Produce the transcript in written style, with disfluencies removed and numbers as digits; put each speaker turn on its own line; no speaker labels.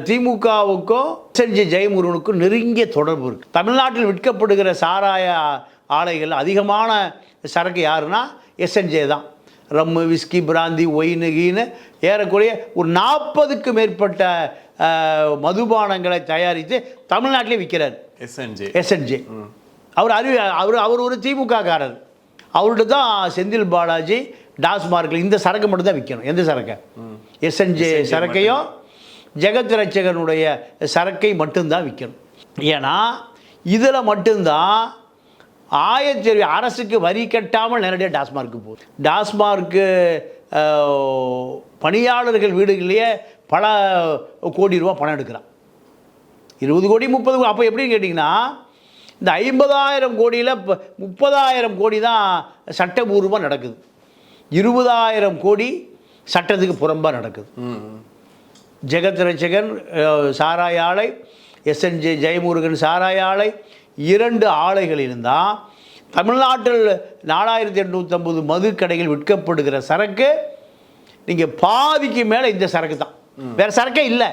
திமுகவுக்கும் எஸ்என்ஜே ஜெயமுருகனுக்கும் நெருங்கிய தொடர்பு இருக்குது. தமிழ்நாட்டில் விற்கப்படுகிற சாராய ஆலைகள் அதிகமான சரக்கு யாருன்னா எஸ்என்ஜே தான். ரம்மு, விஸ்கி, பிராந்தி, ஒயின், கீனு ஏறக்குறைய ஒரு 40க்கும் மேற்பட்ட மதுபானங்களை தயாரித்து தமிழ்நாட்டிலே விற்கிறார் எஸ்என்ஜே. அவர் ஒரு திமுககாரர். அவர்கிட்ட தான் செந்தில் பாலாஜி டாஸ்மார்க்கில் இந்த சரக்கு மட்டும் தான் விற்கணும். எந்த சரக்கை? எஸ்என்ஜே சரக்கையும் ஜெகத் ரட்சகனுடைய சரக்கை மட்டும்தான் விற்கணும். ஏன்னா இதில் மட்டும்தான் ஆயத்தேர்வு அரசுக்கு வரி கட்டாமல் நேரடியாக டாஸ்மார்க்கு போகுது. டாஸ்மார்க்கு பணியாளர்கள் வீடுகளிலேயே பல கோடி ரூபா பணம் எடுக்கிறான். 20 கோடி 30 கோடி. அப்போ எப்படின்னு கேட்டிங்கன்னா இந்த 50,000 கோடியில் 30,000 கோடி தான் சட்டபூர்வமாக நடக்குது. 20,000 கோடி சட்டத்துக்கு புறம்பாக நடக்குது. ஜெகத் ரட்சகன் சாராய ஆலை, எஸ்என்ஜே ஜெயமுருகன் சாராய ஆலை, 2 ஆலைகளில்தான் தமிழ்நாட்டில் 4850 மதுக்கடைகள் விற்கப்படுகிற சரக்கு நீங்கள் பாதிக்கு மேலே இந்த சரக்கு தான். வேறு சரக்கே இல்லை.